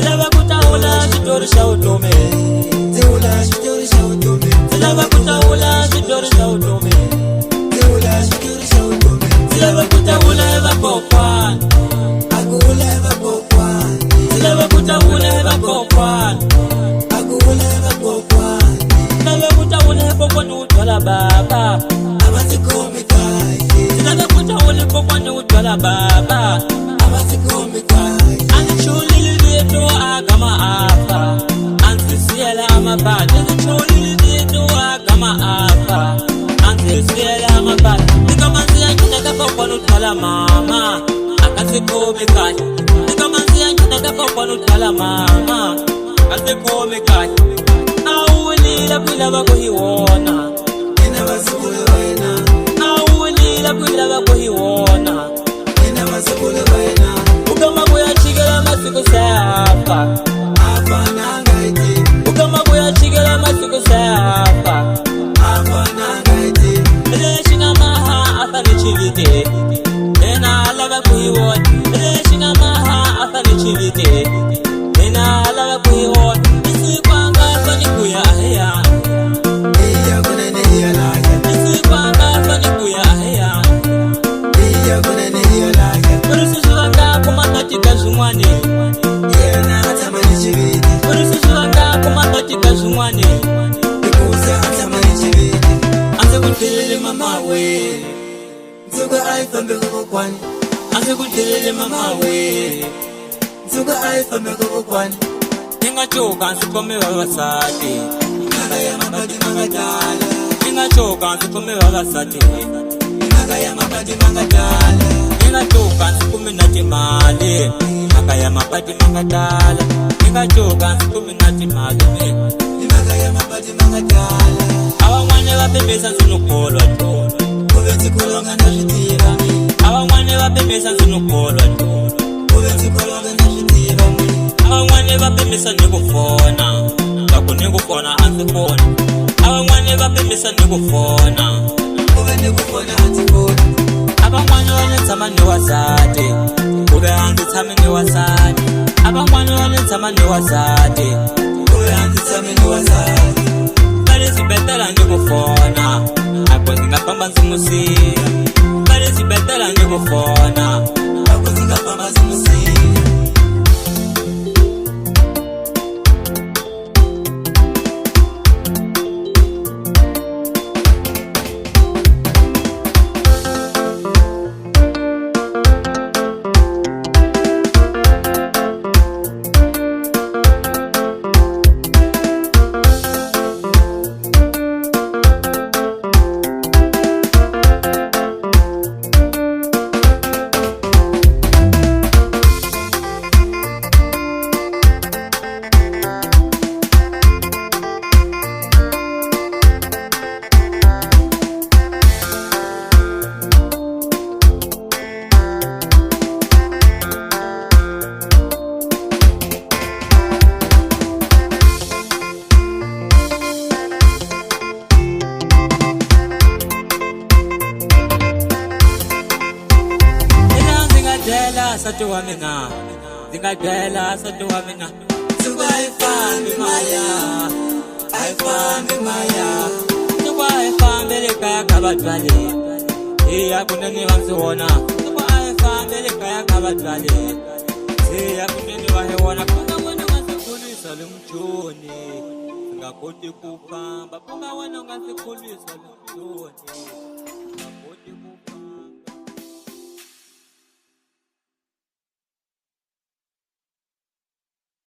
Lava kutaula xitori xa vutomi. Lava kutaula xitori xa vutomi. Lava kutaula evakokwana. Lava kutaula evakokwana. Lava kutaula kokwana utwala baba. Lava kutaula kokwana utwala baba. Angichulile leto agama apa. Angisiyela amabali. Angichulile leto agama apa. Angisiyela amabali. Nikamanzi angina kokwana utwala mama. Akasikome kahle. Nikamanzi angina kokwana utwala mama. Akasikome kahle. Awulila kwilava kuhiwona. Awulila kwilava kuhiwona. Ukama kuyachikela masiku safa. Ukama kuyachikela masiku safa. Leshinga maha afane chivite. Ena alava kuhiwona. Leshinga maha afane chivite. Ena alava kuhiwona. Isi kwanga afane kuyahea. Isi kwanga afane kuyahea. Urusuzwanga kumakatika zumwane. Urusuzwanga kumakatika zumwane. Anze kutelele mama we. Nzuga aifambe kukokwani. Anze kutelele mama we. Nzuga aifambe kukokwani. Ningachoka nsikome babasati. Nagaya mabadi mangadala. Ningachoka nsikome babasati. Nagaya mabadi mangadala. Ningachoka nsikome natimali. Nagaya mabadi mangadala. Ningachoka nsikome natimali. Nagaya mabadi mangadala. Abamwane bapembesa nsinukholwa tu. Kubethi kholonga ndazitira mi. Abamwane bapembesa nsinukholwa tu. Kubethi kholonga ndazitira mi. Abamwane bapembesa nikufona. Bakunikufona anzifona. Abamwane bapembesa nikufona. Kube nikufona anzifona. Abamwane wanetsama niwazade. Kube angitsame niwazade. Abamwane wanetsama niwazade. Kube angitsame niwazade. Bale zibetela nikufona. Akho ngingafamba nzimusira. Bale zibetela nikufona. Akho ngingafamba nzimusira. Satu wa mina, zingadela satu wa mina. Zuba ifambi maya, ifambi maya. Zuba ifambi leka kabatwale, iya kuneni wamsiwona. Zuba ifambi leka kabatwale, iya kuneni wahewana. Punga wana ngasekulisa lumchoni, ngakoti kupamba. Punga wana ngasekulisa lumchoni.